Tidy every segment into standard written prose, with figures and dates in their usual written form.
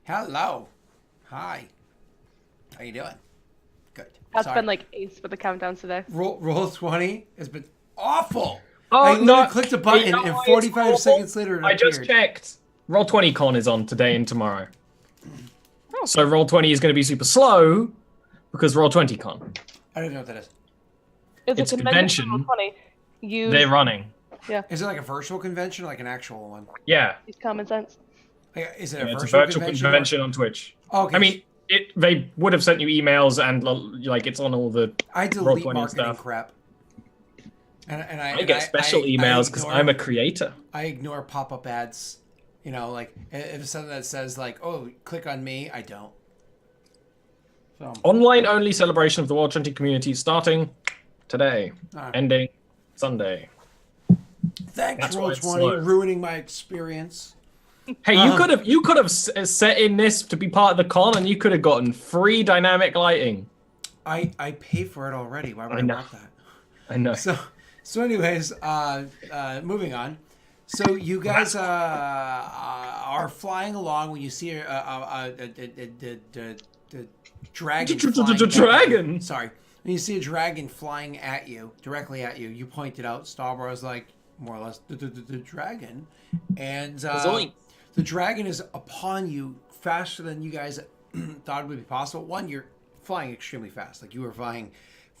Hello. Hi. How you doing? Good. That's Sorry. been like ace with the countdowns today. Roll 20 has been awful. Oh, I literally no. clicked a button You know and why 45 it's seconds later it I just appeared. checked. Roll20 Con is on today and tomorrow. Oh. So Roll20 is going to be super slow because Roll20 Con. I don't know what that is. It's a a convention. for Roll20. They're running. Is it like a virtual convention or like an actual one? Yeah. Use common sense. Like, is it Yeah, a it's a virtual virtual convention on Twitch. Oh, okay. I mean, they would have sent you emails and like it's on all the I delete Roll20 marketing stuff. crap. And I get special emails because I'm a creator. I ignore pop-up ads. You know, like if it's something that says like, "Oh, click on me," I don't. So Online only celebration of the World 20 community starting today, Alright. ending Sunday. Thanks, That's why it's Roll20, slow. ruining my experience. Hey, you could have set in this to be part of the con, and you could have gotten free dynamic lighting. I pay for it already. Why would I know. want that? I know. So anyways, moving on. So you guys are flying along when you see a dragon. Dragon. Sorry, when you see a dragon flying at you, directly at you, you point it out. Starbar is like more or less the dragon, and the dragon is upon you faster than you guys thought it would be possible. One, you're flying extremely fast. Like you were flying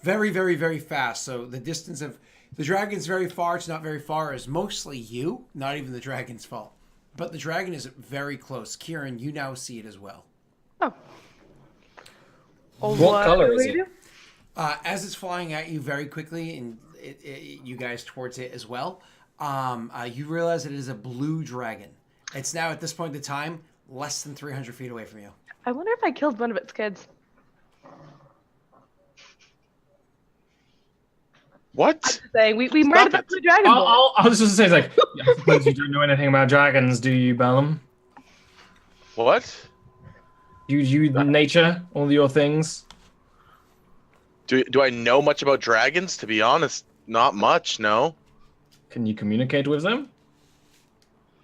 very, very, very fast. So the distance of the dragon's very far. It's not very far. Is mostly you, not even the dragon's fault. But the dragon is very close. Kyrann, you now see it as well. Oh. What color do is we it? do? As it's flying at you very quickly, and you guys towards it as well, you realize it is a blue dragon. It's now, at this point in time, less than 300 feet away from you. I wonder if I killed one of its kids. What? Saying we might have it. the dragon boy. I was just gonna say, like, I suppose you don't know anything about dragons, do you, Bellum? What? You nature, all your things. Do I know much about dragons? To be honest, not much, no. Can you communicate with them?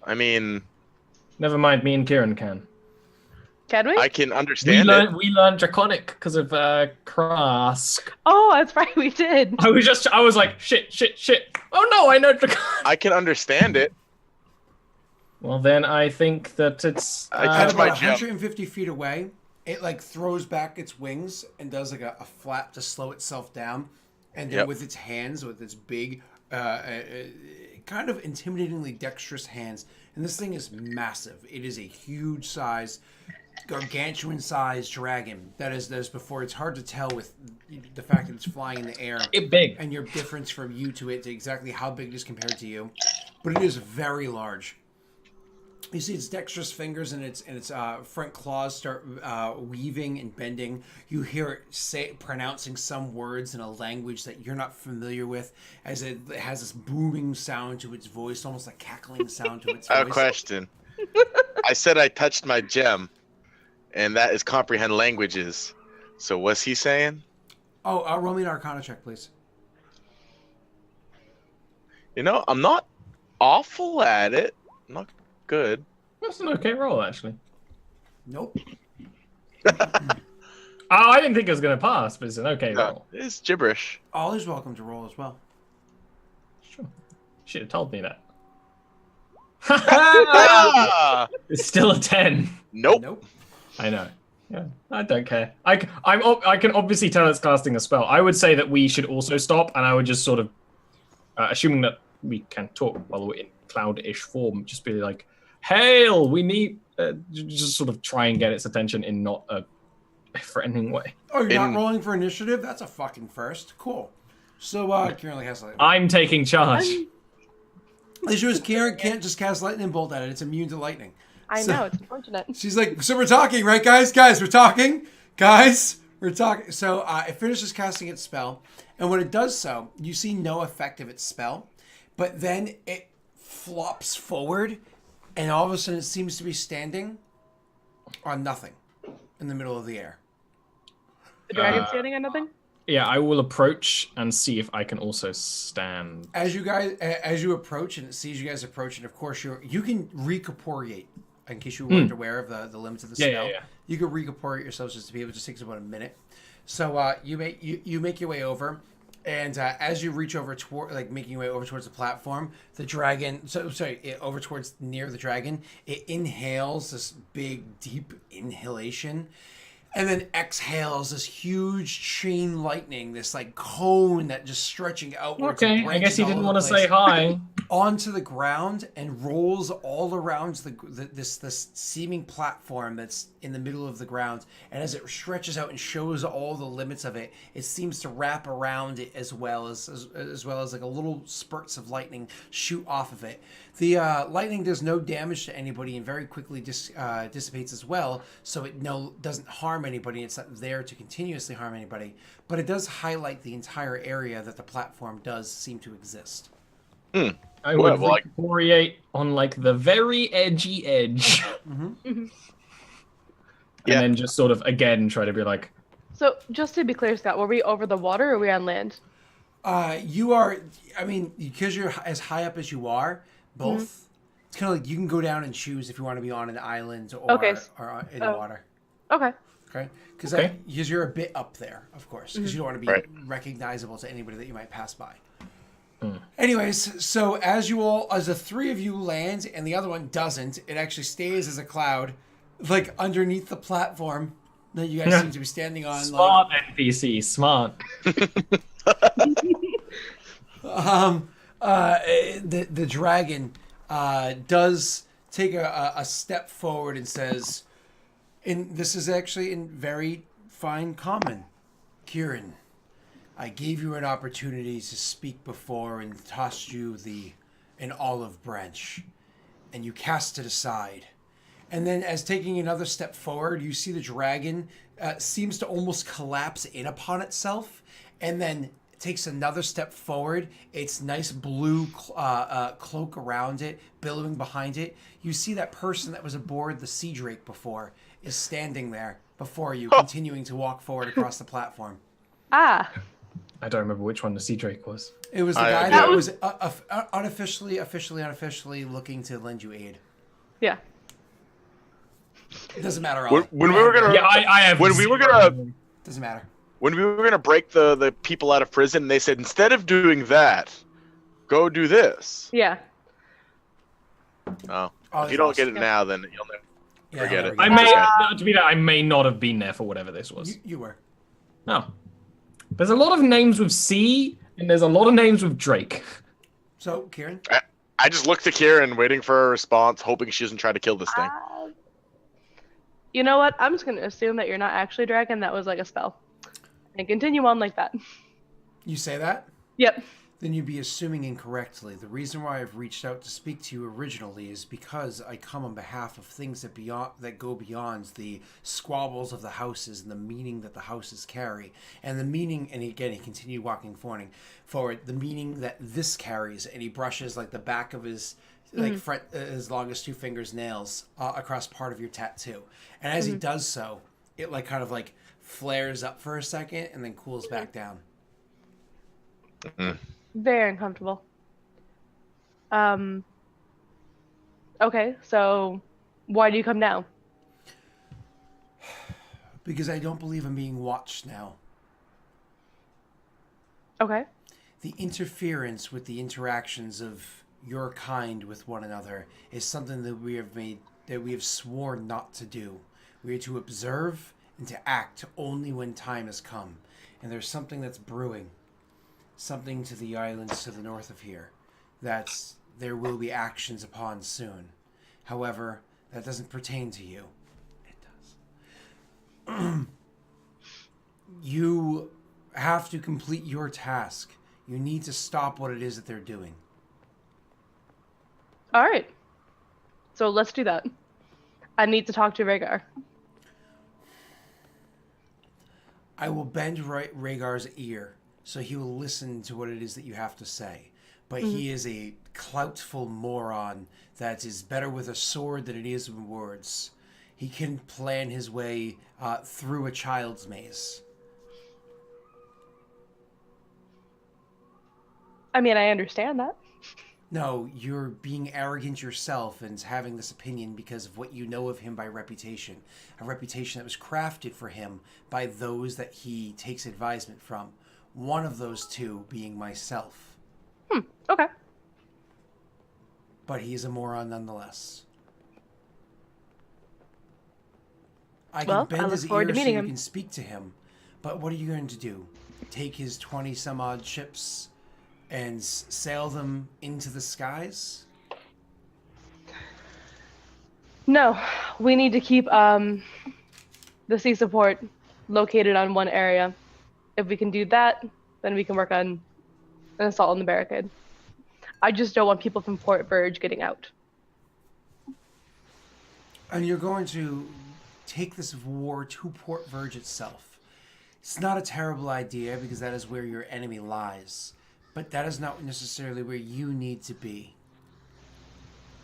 I mean, Never mind, me and Kyrann can. Can we? I can understand it. We learned Draconic because of Krask. Oh, that's right, we did. I was like, shit. Oh no, I know Draconic. I can understand it. Well, then I think that it's. I At touch my about gem. 150 feet away, it like throws back its wings and does like a flap to slow itself down, and then Yep. with its hands, with its big, kind of intimidatingly dexterous hands, and this thing is massive. It is a huge size, gargantuan sized dragon that is before. It's hard to tell with the fact that it's flying in the air. It big. And your difference from you to it, to exactly how big it is compared to you, but it is very large. You see its dexterous fingers and its front claws start weaving and bending. You hear it pronouncing some words in a language that you're not familiar with, as it has this booming sound to its voice, almost like cackling sound to its voice. I have a question. I said I touched my gem, and that is comprehend languages. So what's he saying? Oh, roll me an Arcana check, please. You know, I'm not awful at it. I'm not good. That's an okay roll, actually. Nope. Oh, I didn't think it was gonna pass, but it's an okay roll. It's gibberish. Ollie's welcome to roll as well. Sure. Should have told me that. Ah! It's still a 10. Nope. Nope. I know. Yeah, I don't care. I can obviously tell it's casting a spell. I would say that we should also stop, and I would just sort of, assuming that we can talk while we're in cloud-ish form, just be like, "Hail! We need," just sort of try and get its attention in not a threatening way. Oh, you're not rolling for initiative? That's a fucking first. Cool. So, Kyrann has lightning. I'm taking charge. The issue is Kyrann can't just cast lightning bolt at it. It's immune to lightning. I know, it's unfortunate. She's like, so we're talking, right, guys? Guys, we're talking. Guys, we're talking. So it finishes casting its spell, and when it does so, you see no effect of its spell, but then it flops forward, and all of a sudden it seems to be standing on nothing in the middle of the air. The dragon standing on nothing? Yeah, I will approach and see if I can also stand. As you approach, and it sees you guys approach, and of course you can recorporeate in case you weren't aware of the limits of the spell. Yeah. You could recorpore yourselves just to be able. It just takes about a minute. So you make your way over, and as you reach over toward, like making your way over towards the platform, the dragon. Over towards near the dragon, it inhales this big, deep inhalation. And then exhales this huge chain lightning, this like cone that just stretching outwards. Okay, I guess he didn't want to say hi. Onto the ground and rolls all around this seeming platform that's in the middle of the ground. And as it stretches out and shows all the limits of it, it seems to wrap around it as well as like a little spurts of lightning shoot off of it. The lightning does no damage to anybody and very quickly dissipates as well, so it doesn't harm anybody. It's not there to continuously harm anybody, but it does highlight the entire area that the platform does seem to exist. I would orient on like the very edgy edge. And then just sort of again try to be like. So just to be clear, Scott, were we over the water or were we on land? You are. I mean, because you're as high up as you are, both. It's kind of like you can go down and choose if you want to be on an island or in the water. Okay. Okay. Because you're a bit up there, of course, because you don't want to be recognizable to anybody that you might pass by. Anyways, so as the three of you land and the other one doesn't, it actually stays as a cloud, like underneath the platform that you guys seem to be standing on. Smart NPC, smart. The dragon does take a step forward and says, and this is actually in very fine common, Kyrann, I gave you an opportunity to speak before and tossed you an olive branch, and you cast it aside. And then as taking another step forward, you see the dragon seems to almost collapse in upon itself, and then takes another step forward. Its nice blue cloak around it, billowing behind it. You see that person that was aboard the Sea Drake before is standing there before you, continuing to walk forward across the platform. I don't remember which one the Sea Drake was. It was the guy that was unofficially looking to lend you aid. Yeah. It doesn't matter. When we were gonna, I have. When we were gonna, doesn't matter. When we were gonna break the people out of prison, they said instead of doing that, go do this. Yeah. Oh, if you don't get it now, then you'll never forget it. I may not have been there for whatever this was. You were. No. There's a lot of names with C, and there's a lot of names with Drake. So, Kyrann? I just looked to Kyrann, waiting for a response, hoping she doesn't try to kill this thing. You know what? I'm just going to assume that you're not actually dragon. That was like a spell. And continue on like that. You say that? Yep. Then you'd be assuming incorrectly. The reason why I've reached out to speak to you originally is because I come on behalf of things that go beyond the squabbles of the houses and the meaning that the houses carry. And the meaning, and again, he continued walking forward, the meaning that this carries, and he brushes like the back of his front, as long as 2 fingers nails across part of your tattoo. And as he does so, it like kind of like flares up for a second and then cools back down. Very uncomfortable. Okay, so why do you come now? Because I don't believe I'm being watched now. Okay. The interference with the interactions of your kind with one another is something that we have sworn not to do. We are to observe and to act only when time has come. And there's something that's brewing. Something to the islands to the north of here that there will be actions upon soon. However, that doesn't pertain to you. It does. You have to complete your task. You need to stop what it is that they're doing. All right. So let's do that. I need to talk to Rhaegar. I will bend Rhaegar's ear, so he will listen to what it is that you have to say. But he is a cloutful moron that is better with a sword than it is with words. He can plan his way through a child's maze. I mean, I understand that. No, you're being arrogant yourself and having this opinion because of what you know of him by reputation. A reputation that was crafted for him by those that he takes advisement from. One of those two being myself. Okay. But he is a moron nonetheless. I can bend his ear so you can speak to him. But what are you going to do? Take his 20 some odd ships and sail them into the skies? No, we need to keep the sea support located on one area. If we can do that, then we can work on an assault on the barricade. I just don't want people from Port Verge getting out. And you're going to take this war to Port Verge itself. It's not a terrible idea because that is where your enemy lies. But that is not necessarily where you need to be.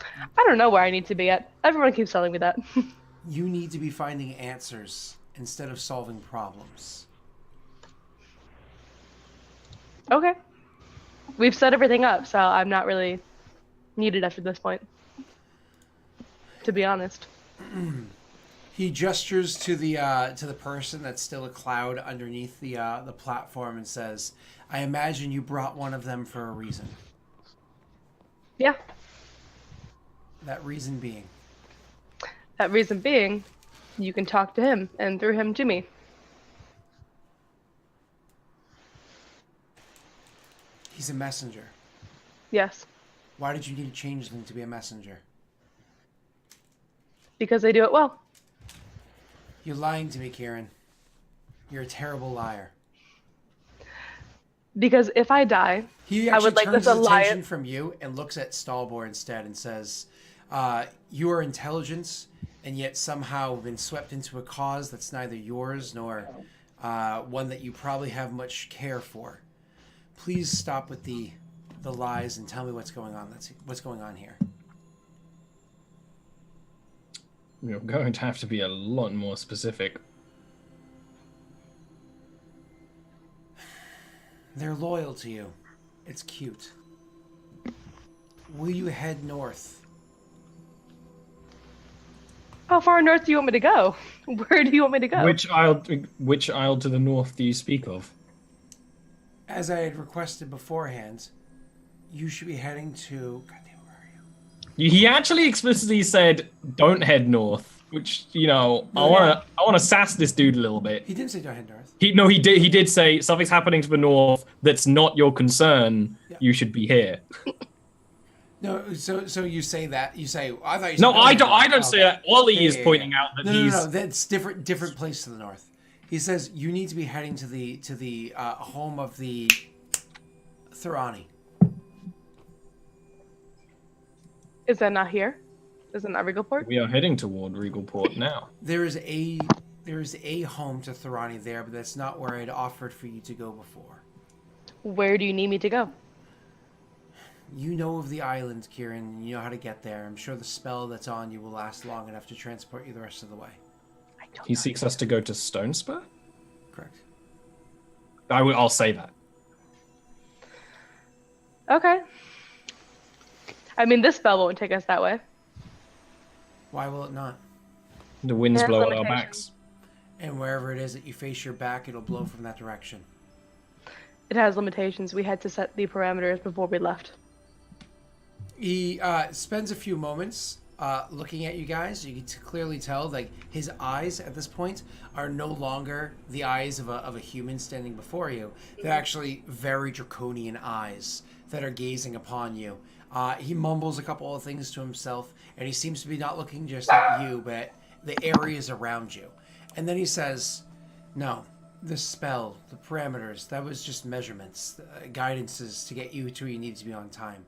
I don't know where I need to be at. Everyone keeps telling me that. You need to be finding answers instead of solving problems. Okay. We've set everything up, so I'm not really needed after this point. To be honest. He gestures to the person that's still a cloud underneath the platform and says, "I imagine you brought one of them for a reason." Yeah. That reason being? That reason being, you can talk to him and through him to me. He's a messenger. Yes. Why did you need a changeling to be a messenger? Because they do it well. You're lying to me, Kyrann. You're a terrible liar. Because if I die, I would like this alliance. He actually turns his attention from you and looks at Stalbor instead and says, "You are intelligent, and yet somehow been swept into a cause that's neither yours nor one that you probably have much care for. Please stop with the lies and tell me what's going on. What's going on here." You're going to have to be a lot more specific. They're loyal to you. It's cute. Will you head north? How far north do you want me to go? Where do you want me to go? Which aisle to the north do you speak of? As I had requested beforehand, you should be heading to... Goddamn, where are you? He actually explicitly said, "Don't head north," which, you know, I wanna sass this dude a little bit. He didn't say don't head north. He did say something's happening to the north that's not your concern. Yeah. You should be here. No, so you say that. You say, I thought you said... No, I don't say that. Ollie is pointing out that No, that's different place to the north. He says you need to be heading to the home of the Thorani. Is that not here? Is it not Regalport? We are heading toward Regalport now. There is a home to Thorani there, but that's not where I'd offered for you to go before. Where do you need me to go? You know of the island, Kyrann. You know how to get there. I'm sure the spell that's on you will last long enough to transport you the rest of the way. He seeks us to go to Stone Spur? Correct. I'll say that. Okay. I mean, this spell won't take us that way. Why will it not? The winds blow at our backs. And wherever it is that you face your back, it'll blow from that direction. It has limitations. We had to set the parameters before we left. He spends a few moments looking at you guys. You can clearly tell, like, his eyes at this point are no longer the eyes of a human standing before you. They're actually very draconian eyes that are gazing upon you. He mumbles a couple of things to himself, and he seems to be not looking just at you, but the areas around you. And then he says, "No, the spell, the parameters, that was just measurements, guidances to get you to where you need to be on time.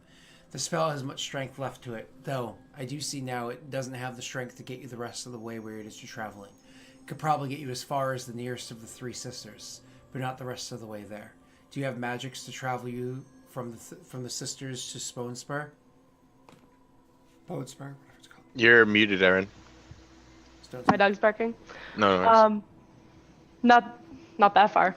The spell has much strength left to it, though I do see now it doesn't have the strength to get you the rest of the way where it is you're traveling. It could probably get you as far as the nearest of the Three Sisters, but not the rest of the way there. Do you have magics to travel you from the Sisters to Spar? Bodespur, whatever it's called." You're muted, Aaron. My dog's barking. No. Not that far.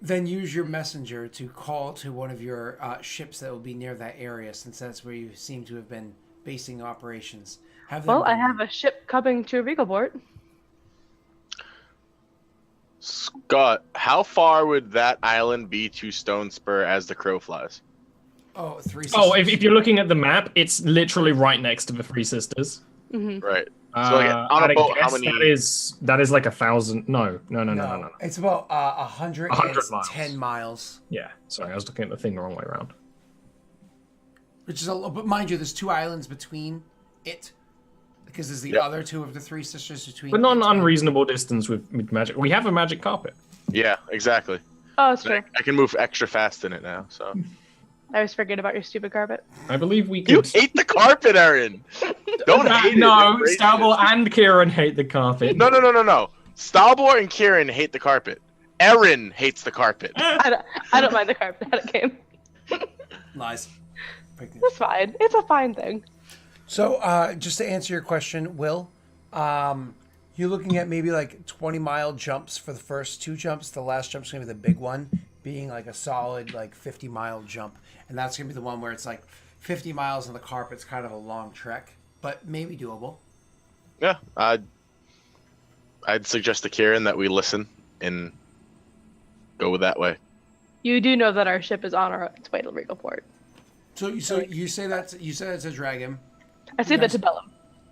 Then use your messenger to call to one of your ships that will be near that area, since that's where you seem to have been basing operations. Well, I have a ship coming to Regalport. Scott, how far would that island be to Stone Spur as the crow flies? Oh, Three Sisters. Oh, if you're looking at the map, it's literally right next to the Three Sisters. Mm-hmm. Right. So like, on a boat, how many? That is like 1,000. No. It's about 110 miles. Yeah. Sorry, I was looking at the thing the wrong way around. Which is but mind you, there's 2 islands between it, because there's the other 2 of the Three Sisters between. But not an unreasonable distance with magic. We have a magic carpet. Yeah, exactly. Oh, that's true. I can move extra fast in it now. So. I always forget about your stupid carpet. I believe we You could. hate the carpet, Aaron. Don't hate it. No, Stalbor and Kyrann hate the carpet. No. Stalbor and Kyrann hate the carpet. Aaron hates the carpet. I don't mind the carpet that it came. Lies. It's fine. It's a fine thing. So, just to answer your question, Will, you're looking at maybe like 20-mile jumps for the first 2 jumps. The last jump's gonna be the big one, being like a solid like 50-mile jump, and that's gonna be the one where it's like 50 miles on the carpet's kind of a long trek, but maybe doable. Yeah, I'd suggest to Kyrann that we listen and go that way. You do know that our ship is on its way to Regalport. So you say that it's a dragon. I say that to Bellum.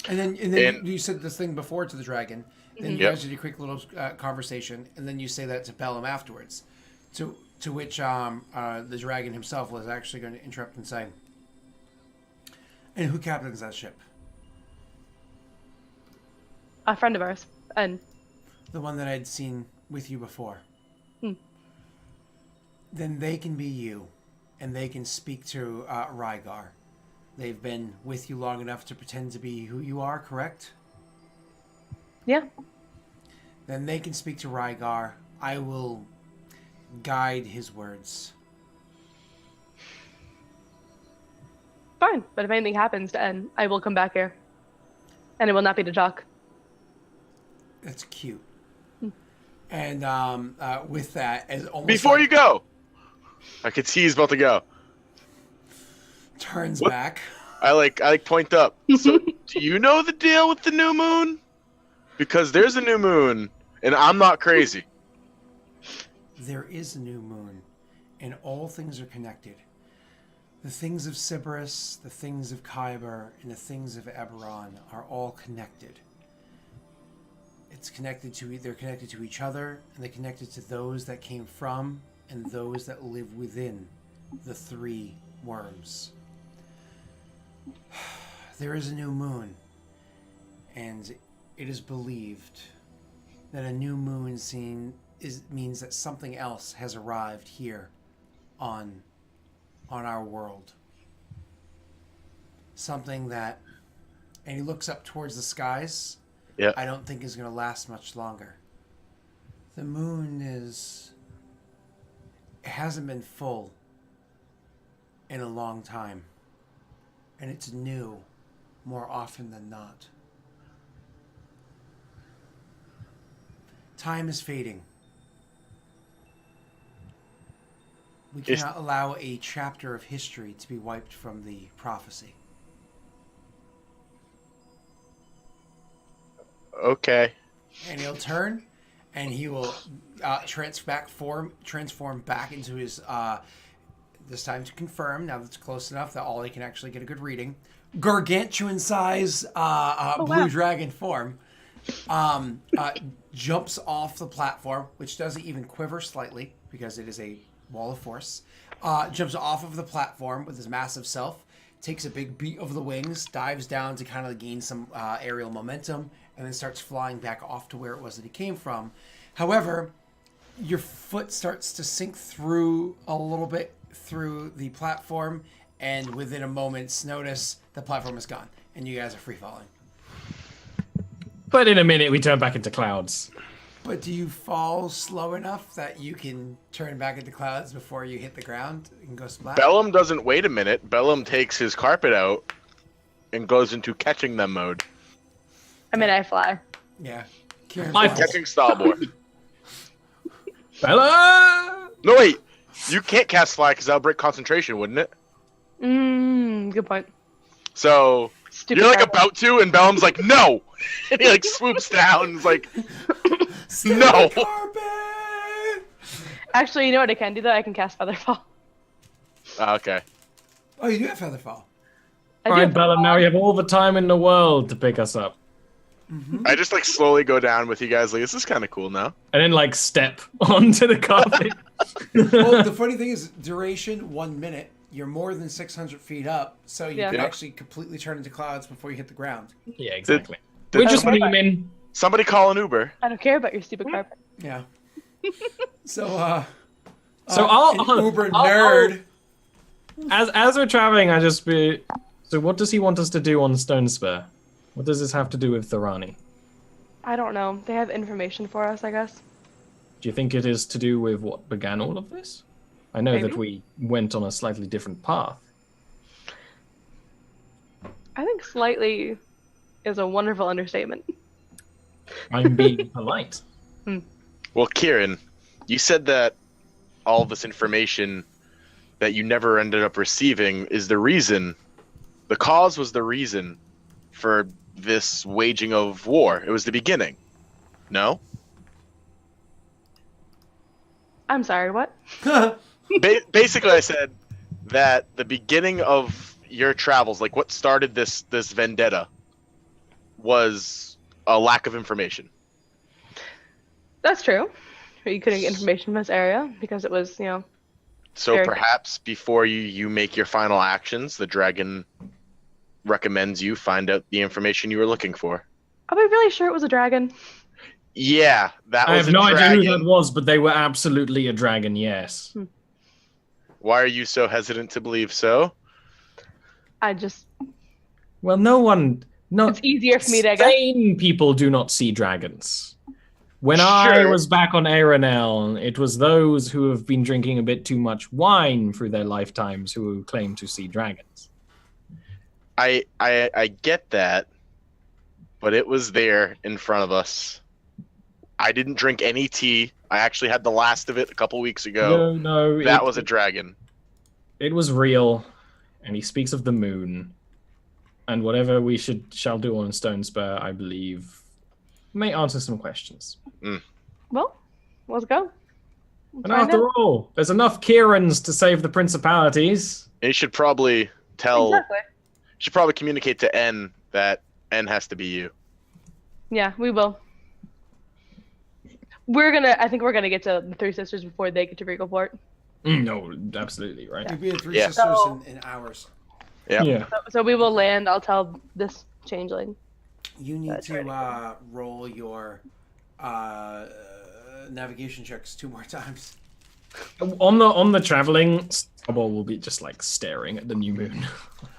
And then you said this thing before to the dragon. Then you Yep. guys did a quick little conversation, and then you say that to Bellum afterwards. To which the dragon himself was actually going to interrupt and say, "And who captains that ship?" A friend of ours. And The one that I'd seen with you before. Hmm. Then they can be you, and they can speak to Rygar. They've been with you long enough to pretend to be who you are, correct? yeah. Then they can speak to Rygar. I will guide his words. Fine. But if anything happens to En, I will come back here. And it will not be to talk. That's cute. And with that, as almost Before you go, I could see he's about to go. turns What? back. I like point up. So, do you know the deal with the new moon? Because there's a new moon, and I'm not crazy. There is a new moon, and all things are connected. The things of Sybaris, the things of Kyber, and the things of Eberron are all connected. They're connected to each other, and they're connected to those that came from and those that live within the 3 worms. There is a new moon, and it is believed that a new moon means that something else has arrived here on our world. Something that, and he looks up towards the skies. Yeah. I don't think is going to last much longer. The moon it hasn't been full in a long time. And it's new more often than not. Time is fading. We cannot allow a chapter of history to be wiped from the prophecy. Okay. And he'll turn, and he will transform back into his. This time to confirm. Now that's close enough that Ollie can actually get a good reading. Gargantuan size blue dragon form. Jumps off the platform, which doesn't even quiver slightly because it is a wall of force. Jumps off of the platform with his massive self. Takes a big beat of the wings, dives down to kind of gain some aerial momentum, and then starts flying back off to where it was that he came from. However, your foot starts to sink through a little bit through the platform, and within a moment's notice, the platform is gone, and you guys are free falling. But in a minute, we turn back into clouds. But do you fall slow enough that you can turn back into clouds before you hit the ground and go splat? Bellum doesn't wait a minute. Bellum takes his carpet out and goes into catching them mode. I mean, I fly. Yeah. I Catching Stalbor. Bella! No, wait. You can't cast fly because that'll break concentration, wouldn't it? Good point. So Stupid you're like carpet. about to, and Bellum's like, no! And he like swoops down and is like, no! Carpet! Actually, you know what I can do though? I can cast Featherfall. Okay. Oh, you do have Featherfall. I All do right, have Bellum, Featherfall. now you have all the time in the world to pick us up. I just like slowly go down with you guys. Like, this is kind of cool now. And then, like, step onto the carpet. Well, the funny thing is, duration 1 minute. You're more than 600 feet up, so you can Yeah. actually completely turn into clouds before you hit the ground. Yeah, exactly. Did We're just somebody- memeing. Somebody call an Uber. I don't care about your stupid carpet. Yeah. So, So an Uber nerd. As we're traveling, I just be. So what does he want us to do on Stone Spur? What does this have to do with Thorani? I don't know. They have information for us, I guess. Do you think it is to do with what began all of this? I know that Maybe. we went on a slightly different path. I think slightly is a wonderful understatement. I'm being polite. Well, Kyrann, you said that all this information that you never ended up receiving is the reason, the cause was the reason for this waging of war. It was the beginning. No? I'm sorry, what? Basically, I said that the beginning of your travels, like what started this vendetta, was a lack of information. That's true. You couldn't get information from this area because it was, you know. So Very- perhaps before you make your final actions, the dragon recommends you find out the information you were looking for. Are we really sure it was a dragon? Yeah, that I was have no a idea dragon. who that was, but they were absolutely a dragon, yes. Why are you so hesitant to believe so? I just. Well, no one... No, It's easier for me to, I guess. sane people do not see dragons. When I Sure. was back on Aeronel, it was those who have been drinking a bit too much wine through their lifetimes who claim to see dragons. I get that, but it was there in front of us. I didn't drink any tea. I actually had the last of it a couple weeks ago. No, That was a dragon. It was real, and he speaks of the moon. And whatever we shall do on Stone Spur, I believe, may answer some questions. Well, let's go. And after all, there's enough Kyranns to save the Principalities. And you should probably tell. Exactly. You should probably communicate to N that N has to be you. Yeah, we will. I think we're gonna get to the Three Sisters before they get to Regalport. No, absolutely, right. You'll be in Three Yeah. Sisters So- in hours. Yeah. So we will land. I'll tell this changeling. You need That's right. to roll your navigation checks 2 more times. On the traveling, Starboy will be just like staring at the new moon.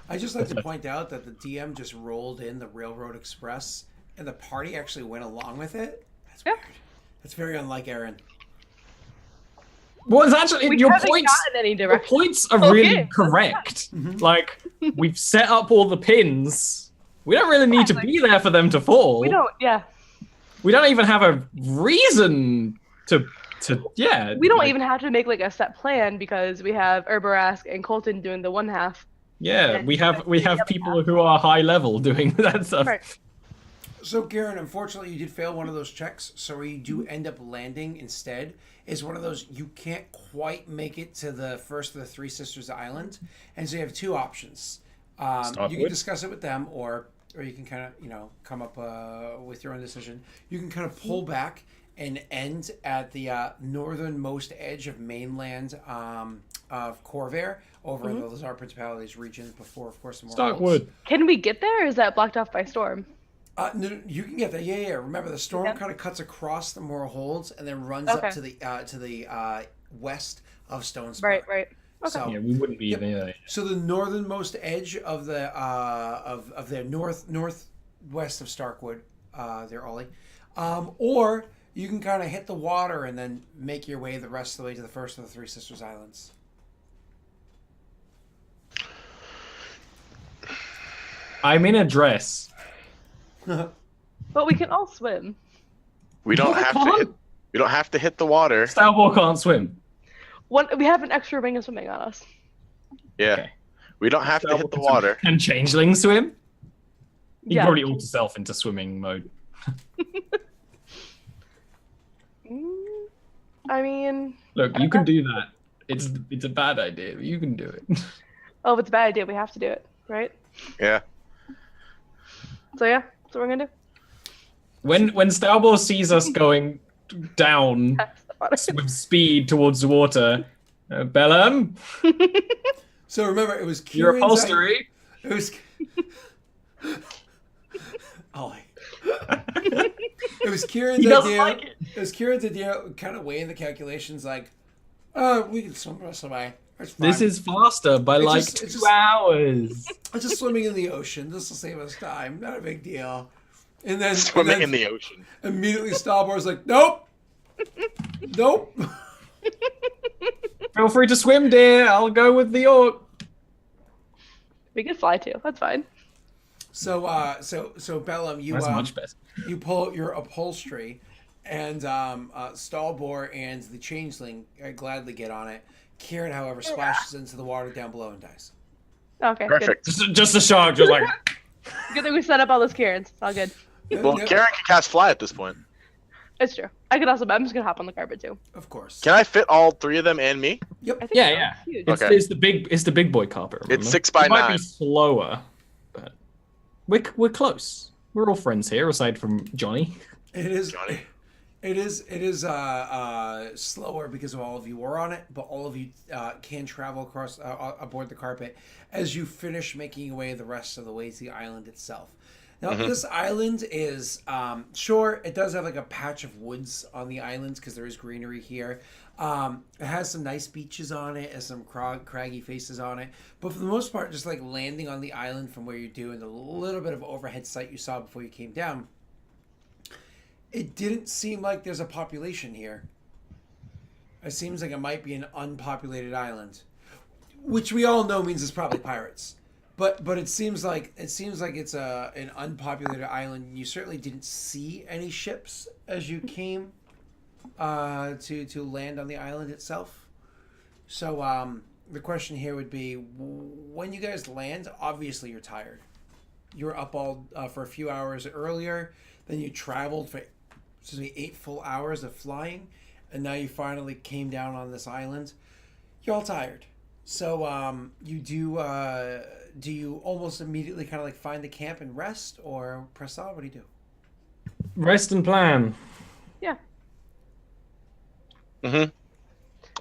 I just like to point out that the DM just rolled in the Railroad Express, and the party actually went along with it. That's weird. That's very unlike Aaron. Well, it's actually We your haven't points. gotten any Your direction. points are Okay, really that's correct. Mhm. Like we've set up all the pins. We don't really need to be there for them to fall. We don't. Yeah. We don't even have a reason to. Yeah. We don't like, even have to make like a set plan because we have Urbarask and Colton doing the one half. Yeah, we have the other people who are high level doing that stuff. Right. So, Garen, unfortunately, you did fail one of those checks, so where you do end up landing instead is one of those you can't quite make it to the first of the Three Sisters Island, and so you have 2 options. You can discuss it with them, or you can kind of come up with your own decision. You can kind of pull back and end at the northernmost edge of mainland of Corvair over in the Lhazaar Principalities region before, of course, the more Starkwood. Can we get there? Or is that blocked off by storm? No, you can get there. Yeah. Remember, the storm Okay. kind of cuts across the Moral Holds and then runs up to the west of Stone Spur. Right. Okay. So, Yeah, we wouldn't be Yep. there. so the northernmost edge of the of their northwest of Starkwood, there, Ollie, or you can kind of hit the water and then make your way the rest of the way to the first of the Three Sisters Islands. I'm in a dress. But we can all swim. We don't No, have come to on. hit. We don't have to hit the water. Starboy can't swim. We have an extra ring of swimming on us. Yeah. Okay. We don't have to hit the water. And changeling swim? He Yeah. probably altered himself into swimming mode. I mean... Look, you can do that. It's a bad idea, but you can do it. Oh, if it's a bad idea, we have to do it, right? Yeah. So yeah, that's what we're gonna do. When Stalbor sees us going down with speed towards the water, Bellum, So remember, it was Kieran's your upholstery. It was. Ollie. It was Kieran's idea. Like it was Kieran's idea, kind of weighing the calculations, like, we can swim the rest of the way. It's fine. This is faster by It's 2 hours. It's just swimming in the ocean. This will save us time. Not a big deal. And then Swimming in the ocean. Immediately, Stalbor's like, nope, nope. Feel free to swim, dear. I'll go with the orc. We can fly too. That's fine. So Bellum, That's much better. you pull your upholstery, and Stalbor and the changeling gladly get on it. Kyrann, however, splashes into the water down below and dies. Okay. Perfect. Just a shark, just like. Good thing we set up all those Kierans. It's all good. Well, Kyrann can cast fly at this point. It's true. I could also. I'm just gonna hop on the carpet too. Of course. Can I fit all 3 of them and me? Yep. I think Yeah. Huge. It's, Okay. it's the big boy carpet. Remember? It's 6 by it might 9. be slower, but we're close. We're all friends here, aside from Johnny. It is. Johnny. It is slower because of all of you are on it, but all of you can travel across aboard the carpet as you finish making your way the rest of the way to the island itself. Now, this island is sure it does have like a patch of woods on the island because there is greenery here. It has some nice beaches on it and some craggy faces on it, but for the most part, just like landing on the island from where you're doing the little bit of overhead sight you saw before you came down. It didn't seem like there's a population here. It seems like it might be an unpopulated island, which we all know means it's probably pirates. But it seems like it's an unpopulated island. You certainly didn't see any ships as you came to land on the island itself. So the question here would be, when you guys land, obviously you're tired. You were up all for a few hours earlier, then you traveled for 8 full hours of flying, and now you finally came down on this island. You're all tired. So you do you almost immediately kind of like find the camp and rest, or press on? What do you do? Rest and plan. Yeah.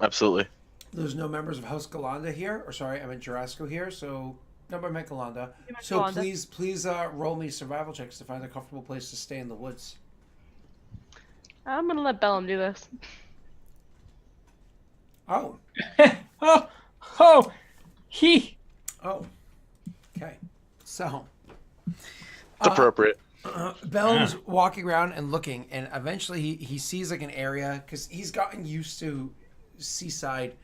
Absolutely. There's no members of House Galanda here, or sorry, I meant Jurasco here. So no, I meant Galanda. You meant So Galanda. please roll me survival checks to find a comfortable place to stay in the woods. I'm gonna let Bellum do this. Oh, He. oh, okay. So It's appropriate. Bellum's walking around and looking, and eventually he sees like an area because he's gotten used to seaside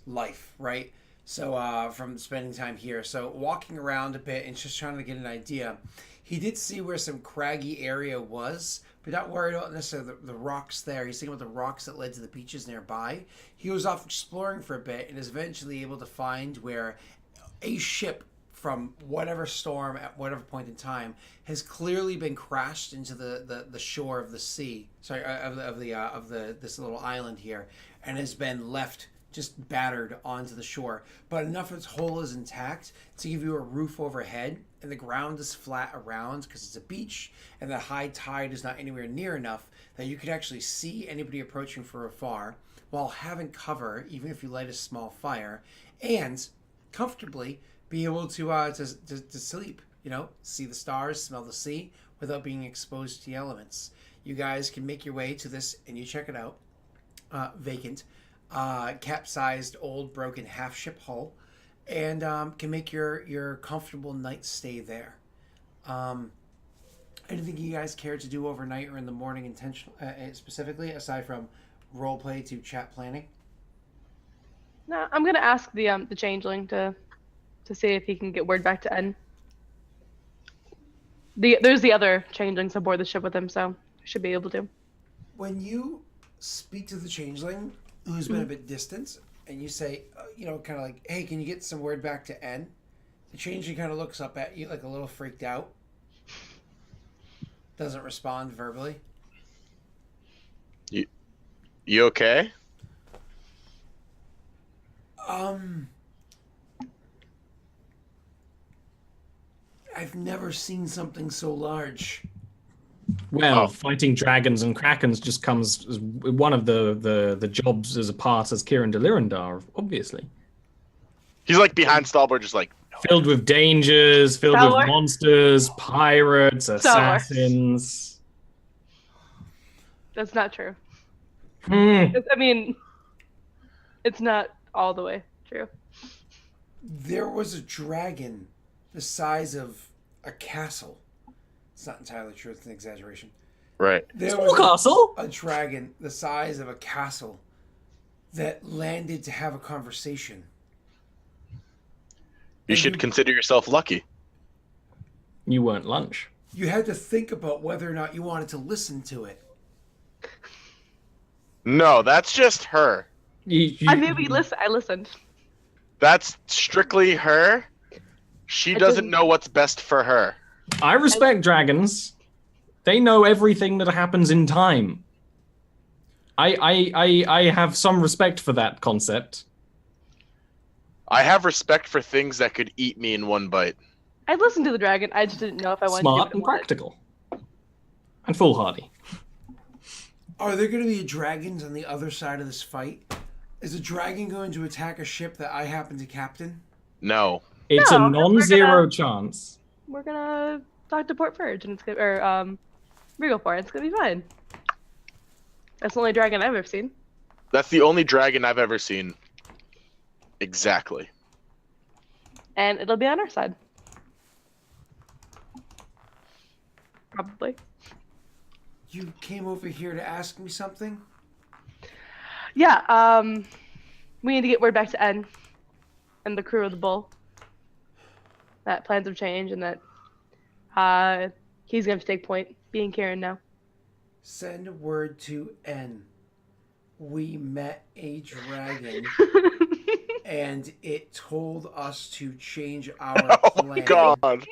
life, right? So from spending time here, so walking around a bit and just trying to get an idea. He did see where some craggy area was, but not worried about necessarily the rocks there. He's thinking about the rocks that led to the beaches nearby. He was off exploring for a bit and is eventually able to find where a ship from whatever storm at whatever point in time has clearly been crashed into the shore of the sea. Sorry, of this little island here, and has been left just battered onto the shore. But enough of its hull is intact to give you a roof overhead, and the ground is flat around because it's a beach, and the high tide is not anywhere near enough that you could actually see anybody approaching from afar while having cover, even if you light a small fire, and comfortably be able to sleep, see the stars, smell the sea without being exposed to the elements. You guys can make your way to this, and you check it out. Vacant, capsized, old, broken half-ship hull, and can make your comfortable night stay there. Anything you guys care to do overnight or in the morning specifically, aside from roleplay to chat planning? No, I'm gonna ask the changeling to see if he can get word back to N. There's the other changelings aboard the ship with him, so he should be able to. When you speak to the changeling, who's been a bit distant, and you say, kind of like, "Hey, can you get some word back to N?" The changeling kind of looks up at you like a little freaked out. Doesn't respond verbally. You okay? I've never seen something so large. Well, fighting dragons and krakens just comes as one of the jobs as a part as Kyrann de Lyrindar, obviously. He's like behind Stalbor, just like filled with dangers, filled Star with monsters, pirates, assassins. That's not true. Hmm. I mean, it's not all the way true. There was a dragon the size of a castle. It's not entirely true. It's an exaggeration. right. There Small was castle? a dragon the size of a castle that landed to have a conversation. You should consider yourself lucky. You weren't lunch. You had to think about whether or not you wanted to listen to it. No, that's just her. I listened. That's strictly her. She doesn't know what's best for her. I respect dragons. They know everything that happens in time. I have some respect for that concept. I have respect for things that could eat me in one bite. I listened to the dragon. I just didn't know if I wanted Smart to and do it. practical. And foolhardy. Are there going to be dragons on the other side of this fight? Is a dragon going to attack a ship that I happen to captain? No. It's No, a non-zero chance. We're gonna talk to Port Purge and it's gonna, or Regal Port. It's gonna be fine. That's the only dragon I've ever seen. That's the only dragon I've ever seen. Exactly. And it'll be on our side. Probably. You came over here to ask me something? Yeah, we need to get word back to N and the crew of the Bull that plans have changed and that he's gonna have to take point, being Kyrann now. Send word to N. We met a dragon and it told us to change our plan. Oh God.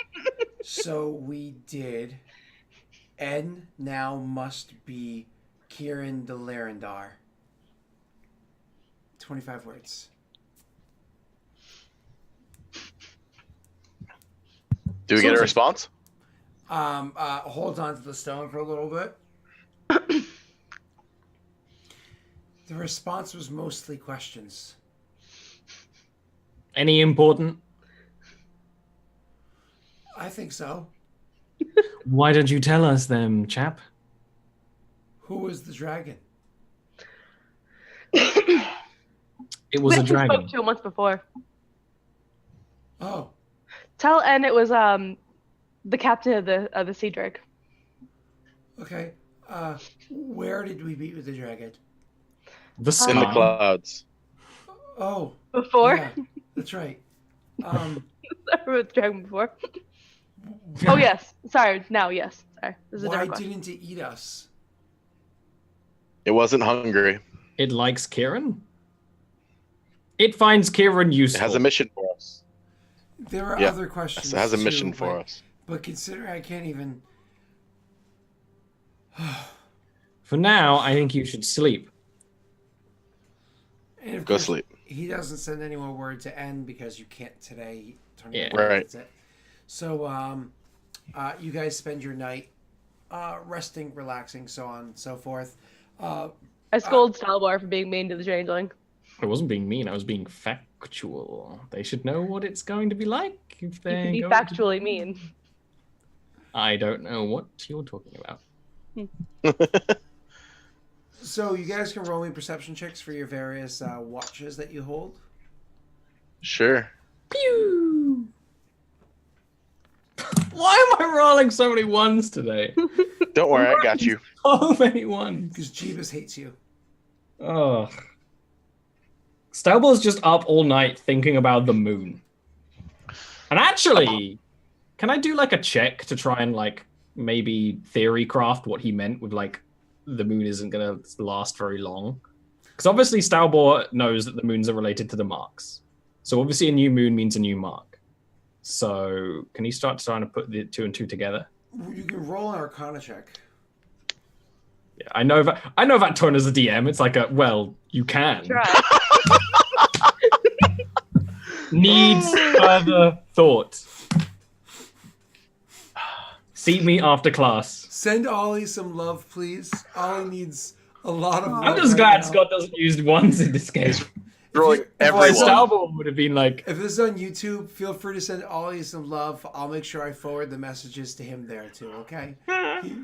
So we did. N now must be Kyrann de Lyrindar. 25 words. Do we get a response? Hold on to the stone for a little bit. The response was mostly questions. Any important? I think so. Why don't you tell us them, chap? Who was the dragon? It was a We dragon. spoke to him once before. Oh, Tell N it was the captain of the Sea Drake. okay. Where did we meet with the dragon? The sky. In the clouds. Oh, Before? yeah, that's right. I remember the dragon before. Oh yes. Sorry. Now yes. Sorry. This is a Why different question. didn't it eat us? It wasn't hungry. It likes Kyrann. It finds Kyrann It useful. has a mission for us. There are Yeah, other questions. It has a too, mission for but- us. But consider I can't even. For now, I think you should sleep. And of Go course, sleep. He doesn't send any more word to N because you can't today. Yeah. Right. That's it. So, you guys spend your night resting, relaxing, so on and so forth. I scold Stalbar for being mean to the changeling. I wasn't being mean. I was being factual. They should know what it's going to be like if You they're can be going to... factually mean. I don't know what you're talking about. So you guys can roll me perception checks for your various watches that you hold. Sure. Pew! Why am I rolling so many ones today? Don't worry, I got you. So many ones. Because Jeebus hates you. Ugh. Stelble's just up all night thinking about the moon. And actually, can I do like a check to try and like maybe theory craft what he meant with like the moon isn't gonna last very long? Because obviously Stalbor knows that the moons are related to the marks. So obviously a new moon means a new mark. So can he start trying to put the 2 and 2 together? You can roll an Arcana check. Yeah, I know that tone as a DM. It's like you can. Try. Needs further thought. See me after class. Send Ollie some love, please. Ollie needs a lot of love. I'm just glad Scott doesn't use ones in this game. Rolling everyone. Stalbor would have been like. If this is on YouTube, feel free to send Ollie some love. I'll make sure I forward the messages to him there too. Okay?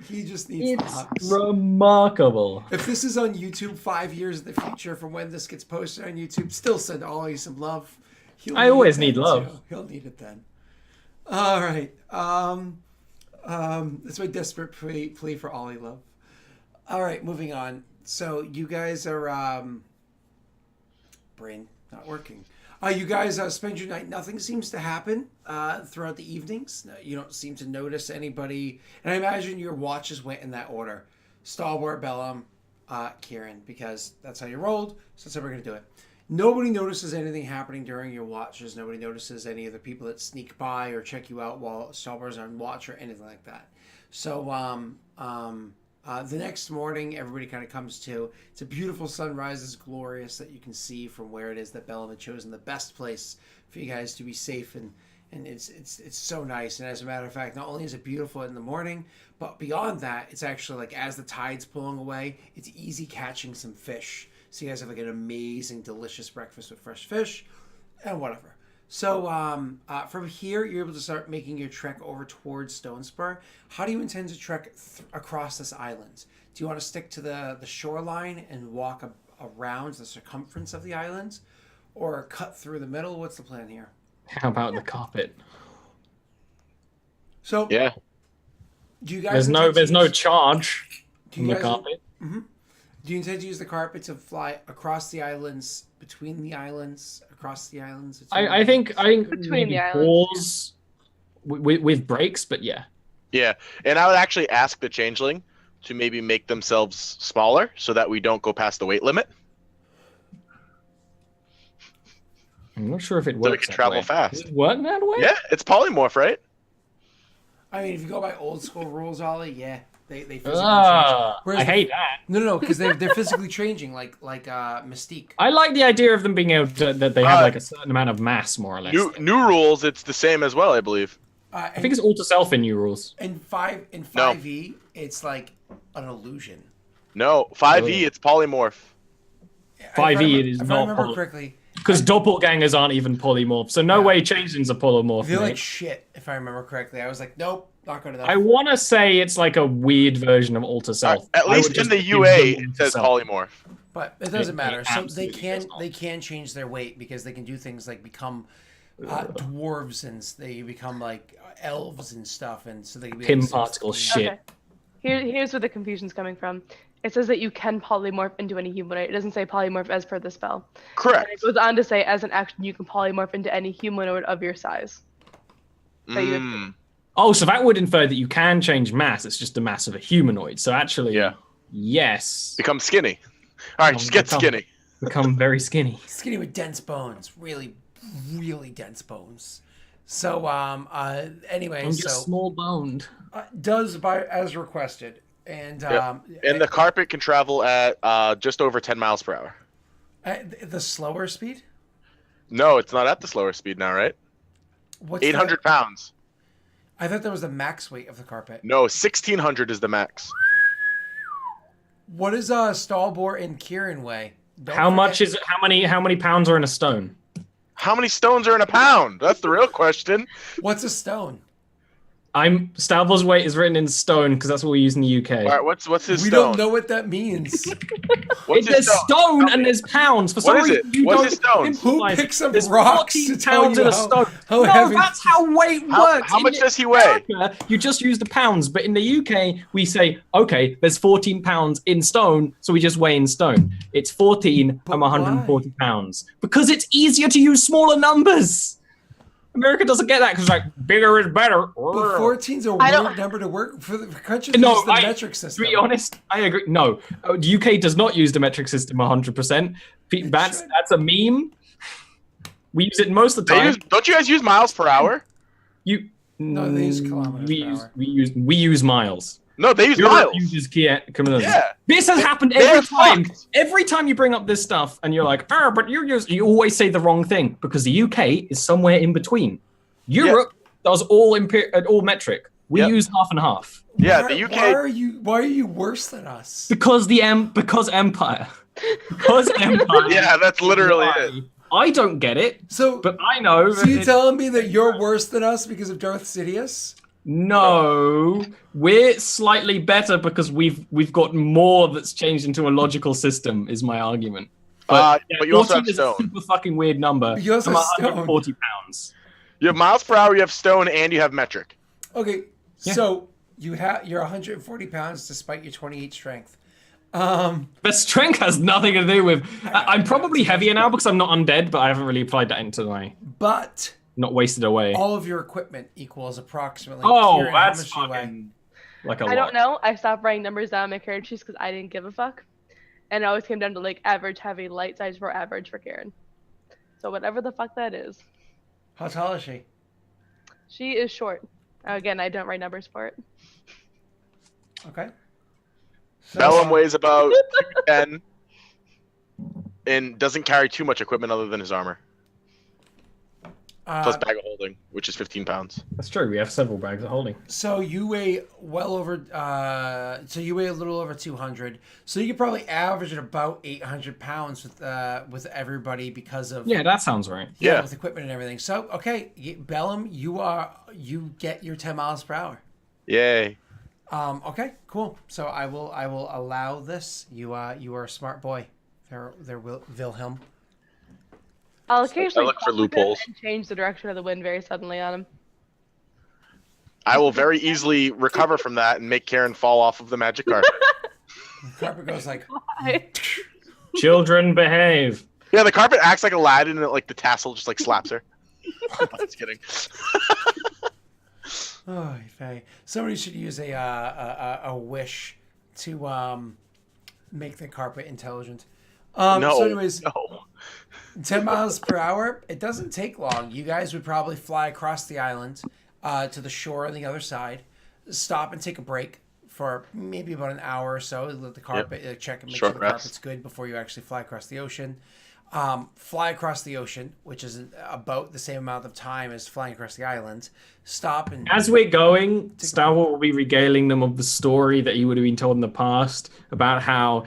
He just needs It's remarkable. If this is on YouTube 5 years in the future from when this gets posted on YouTube, still send Ollie some love. I always need love. Too. He'll need it then. All right. That's my desperate plea for Ollie love. All right, moving on. So you guys are brain not working. You guys spend your night. Nothing seems to happen throughout the evenings. You don't seem to notice anybody. And I imagine your watches went in that order: Stalwart, Bellum, Kyrann, because that's how you rolled. So that's how we're gonna do it. Nobody notices anything happening during your watches. Nobody notices any of the people that sneak by or check you out while Stalwart's on watch or anything like that. So the next morning, everybody kind of comes to. It's a beautiful sunrise. It's glorious that you can see from where it is that Bellum had chosen the best place for you guys to be safe, and it's so nice. And as a matter of fact, not only is it beautiful in the morning, but beyond that, it's actually like as the tide's pulling away, it's easy catching some fish. So you guys have like an amazing, delicious breakfast with fresh fish and whatever. So from here, you're able to start making your trek over towards Stone Spur. How do you intend to trek across this island? Do you want to stick to the shoreline and walk around the circumference of the island, or cut through the middle? What's the plan here? How about the carpet? So yeah, do you guys? There's no charge on the carpet. Mm-hmm. Do you intend to use the carpet to fly across the islands, between the islands, across the islands? I think between the islands. Pause with breaks, but yeah. Yeah, and I would actually ask the changeling to maybe make themselves smaller so that we don't go past the weight limit. I'm not sure if it works. So we can travel fast. Does it work that way? Yeah, it's polymorph, right? I mean, if you go by old school rules, Ollie, yeah. They physically change. I hate that. No, because they're physically changing, like Mystique. I like the idea of them being able to, that they have like a certain amount of mass, more or less. New rules, it's the same as well, I believe. I think it's alter self in new rules. In 5e, it's like an illusion. No, 5e, it's polymorph. 5e, it is if not. I remember correctly. Because doppelgangers aren't even polymorphs, so no way changelings are polymorph. They're like shit, if I remember correctly. I was like, nope, not good enough. I want to say it's like a weird version of alter self. At least in the UA, it says polymorph. But it doesn't matter. So they can change their weight because they can do things like become dwarves, and they become like elves and stuff, and so they can be Pim particle shit. Okay. Here's where the confusion's coming from. It says that you can polymorph into any humanoid. It doesn't say polymorph as per the spell. Correct. And it goes on to say, as an action, you can polymorph into any humanoid of your size. Oh, so that would infer that you can change mass. It's just the mass of a humanoid. So actually, yes. Become skinny. All right, just get skinny. Become very skinny. Skinny with dense bones. Really, really dense bones. So, anyway. I'm just small boned. Does as requested. And and the carpet can travel at just over 10 miles per hour. The slower speed? No, it's not at the slower speed now, right? What's 800 pounds. I thought that was the max weight of the carpet. No, 1600 is the max. What does Stalbor and Kyrann weigh? How many pounds are in a stone? How many stones are in a pound? That's the real question. What's a stone? Stalbor's weight is written in stone because that's what we use in the UK. All right, what's his stone? We don't know what that means. There's stone and there's pounds. For some reason, what's his stone? Who picks up rocks to tell you how heavy? That's how weight works. How much does he weigh? You just use the pounds, but in the UK, we say, okay, there's 14 pounds in stone, so we just weigh in stone. It's 14 and 140 pounds because it's easier to use smaller numbers. America doesn't get that because like bigger is better. But 14's a weird number to work for the country. No, the metric system. To be honest, I agree. No, the UK does not use the metric system 100%. That's a meme. We use it most of the time. Don't you guys use miles per hour? No, they use kilometers per hour. We use miles. No, they use Europe miles. Uses kilometers. Yeah. This has happened every time. Every time you bring up this stuff, and you're like, but you always say the wrong thing because the UK is somewhere in between. Europe does all metric. We use half and half. Yeah, the UK. Why are you worse than us? Because empire. Because empire. Yeah, that's literally it. I don't get it. But I know. So you telling me that you're worse than us because of Darth Sidious? No, we're slightly better because we've got more that's changed into a logical system. Is my argument. But you also have stone. Is a super fucking weird number. You also have 140 pounds. You have miles per hour. You have stone, and you have metric. Okay, so you're 140 pounds despite your 28 strength. But strength has nothing to do with. I'm probably heavier now because I'm not undead, but I haven't really applied that into my. But. Not wasted away. All of your equipment equals approximately. Kyrann, that's fucking like a lot. I don't know. I stopped writing numbers down on my character sheets because I didn't give a fuck, and it always came down to like average, heavy, light size for average for Kyrann. So whatever the fuck that is. How tall is she? She is short. Again, I don't write numbers for it. Okay. So, Bellum weighs about 210 and doesn't carry too much equipment other than his armor. Plus bag of holding, which is 15 pounds. That's true. We have several bags of holding. So you weigh well over. So you weigh a little over 200. So you could probably average at about 800 pounds with everybody because of. Yeah, that sounds right. Yeah, with equipment and everything. So okay, Bellum, you get your 10 miles per hour. Yay. Okay, cool. So I will allow this. You are a smart boy. There, Wilhelm. I'll occasionally look for loopholes and change the direction of the wind very suddenly on him. I will very easily recover from that and make Kyrann fall off of the magic carpet. The carpet goes like. Children behave. Yeah, the carpet acts like Aladdin, and like the tassel just like slaps her. Just kidding. Oh, Faye. Somebody should use a wish to make the carpet intelligent. So anyways, no. 10 miles per hour, it doesn't take long. You guys would probably fly across the island to the shore on the other side, stop and take a break for maybe about an hour or so, let the carpet check and make sure the carpet's good before you actually fly across the ocean. Fly across the ocean, which is about the same amount of time as flying across the island. Stop and... As we're going, Star Wars will be regaling them of the story that he would have been told in the past about how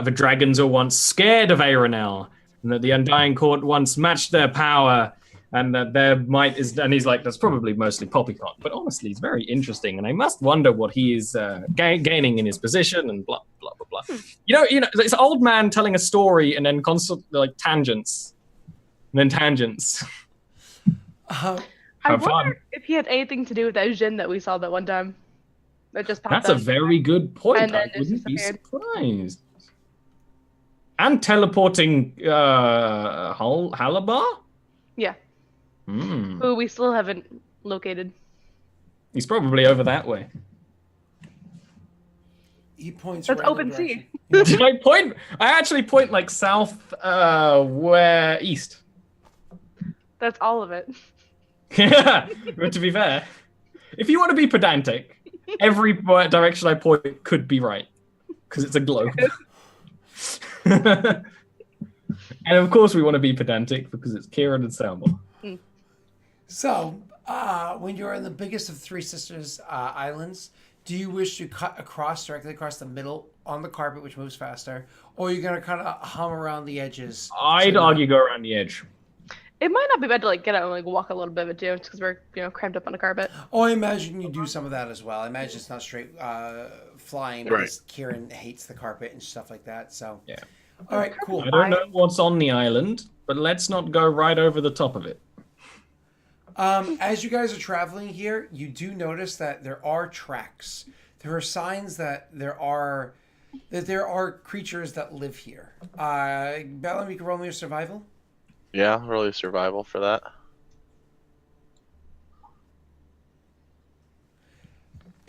the dragons were once scared of Aeronel, and that the Undying Court once matched their power, and that their might is... And he's like, that's probably mostly Poppycock, but honestly, it's very interesting, and I must wonder what he is gaining in his position, and blah, blah, blah, blah. You know, it's an old man telling a story, and then constant, like, tangents. And then tangents. I wonder if he had anything to do with that Jin that we saw that one time. That just popped That's up. a very good point. And then I wouldn't be disappeared. surprised. And teleporting Halabar? Yeah. Who we still haven't located. He's probably over that way. He points. That's right open in the sea. Did I point? I actually point like south, where east. That's all of it. Yeah, but to be fair, if you want to be pedantic, every direction I point could be right because it's a globe. And of course, we want to be pedantic because it's Kyrann and Salmon. So, when you're in the biggest of Three Sisters islands, do you wish to cut directly across the middle on the carpet, which moves faster, or are you gonna kind of hum around the edges? I'd argue go around the edge. It might not be bad to like get out and like walk a little bit of it too, because we're cramped up on the carpet. Oh, I imagine you do some of that as well. I imagine it's not straight flying because Kyrann hates the carpet and stuff like that. So yeah. All right, cool. I don't know what's on the island, but let's not go right over the top of it. As you guys are traveling here, you do notice that there are tracks. There are signs that there are creatures that live here. Bellum, you can roll me your survival. Yeah, really survival for that.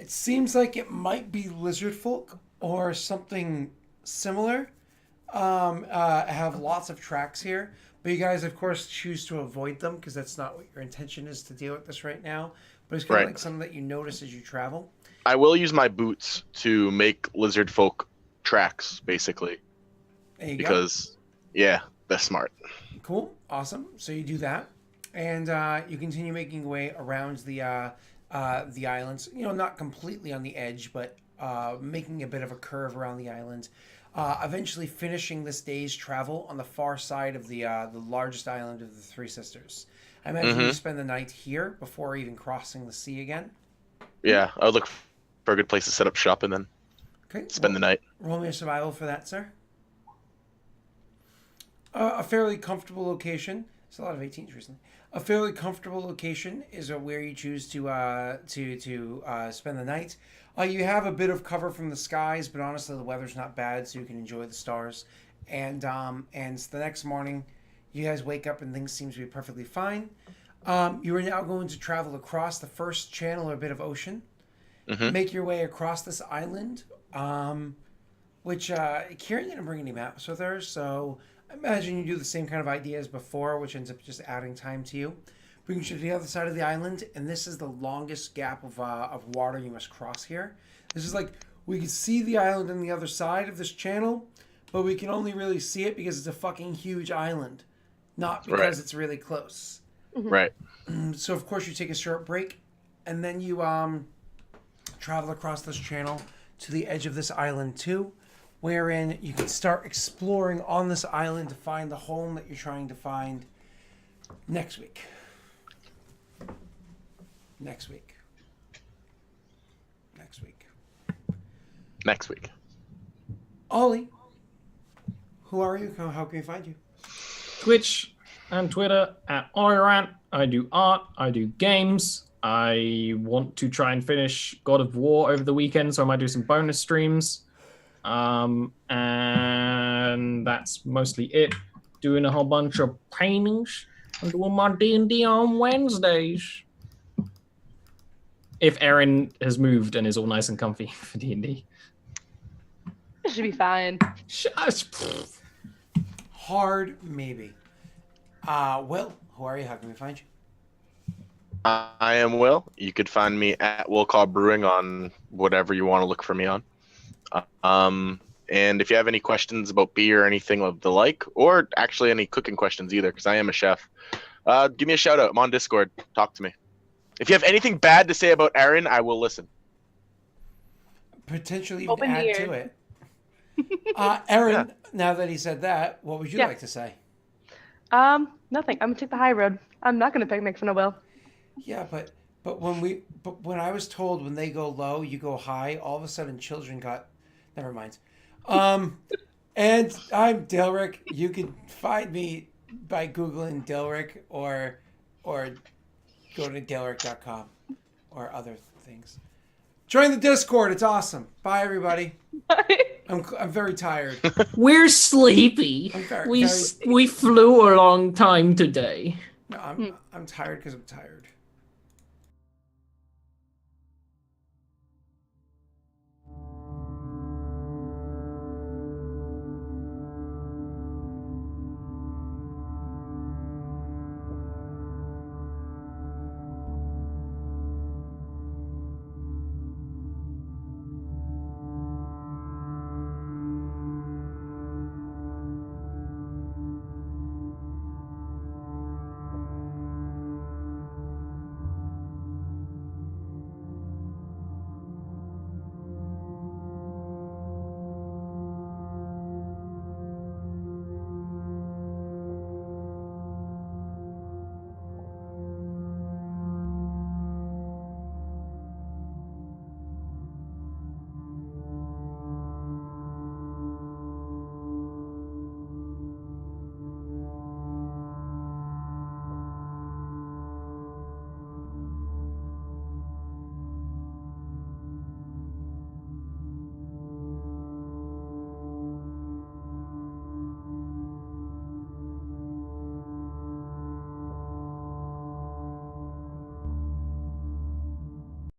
It seems like it might be lizard folk or something similar. Have lots of tracks here, but you guys, of course, choose to avoid them because that's not what your intention is to deal with this right now. But it's kind of like something that you notice as you travel. I will use my boots to make lizard folk tracks, basically. There you because, yeah, that's smart. Cool. Awesome. So you do that. And you continue making your way around the islands. You know, not completely on the edge, but making a bit of a curve around the island. Eventually finishing this day's travel on the far side of the largest island of the Three Sisters. I imagine you spend the night here before even crossing the sea again. Yeah, I would look for a good place to set up shop and then spend the night. Roll me a survival for that, sir. A fairly comfortable location. It's a lot of 18s recently. A fairly comfortable location is where you choose to spend the night. You have a bit of cover from the skies, but honestly, the weather's not bad, so you can enjoy the stars. And the next morning, you guys wake up and things seem to be perfectly fine. You are now going to travel across the first channel or bit of ocean. Make your way across this island, which Kyrann didn't bring any maps with her, so I imagine you do the same kind of idea as before, which ends up just adding time to you. Brings you to the other side of the island, and this is the longest gap of water you must cross here. This is like, we can see the island on the other side of this channel, but we can only really see it because it's a fucking huge island, not because it's really close. Right. So, of course, you take a short break, and then you travel across this channel to the edge of this island, too, wherein you can start exploring on this island to find the home that you're trying to find next week. Next week. Ollie, who are you? How can we find you? Twitch and Twitter at Orirant. I do art. I do games. I want to try and finish God of War over the weekend, so I might do some bonus streams. And that's mostly it. Doing a whole bunch of paintings and doing my D&D on Wednesdays. If Erin has moved and is all nice and comfy for D&D. It should be fine. Hard, maybe. Will, who are you? How can we find you? I am Will. You could find me at Will Call Brewing on whatever you want to look for me on. And if you have any questions about beer or anything of the like, or actually any cooking questions either, because I am a chef, give me a shout out. I'm on Discord. Talk to me. If you have anything bad to say about Aaron, I will listen. Potentially even add to it. Aaron, now that he said that, what would you like to say? Nothing. I'm gonna take the high road. I'm not gonna make fun of Will. Yeah, but when I was told when they go low, you go high, all of a sudden children got. Never mind. And I'm Delric. You can find me by Googling Delric or go to delric.com or other things. Join the Discord. It's awesome. Bye, everybody. Bye. I'm very tired. We're sleepy. We flew a long time today. No, I'm tired because I'm tired.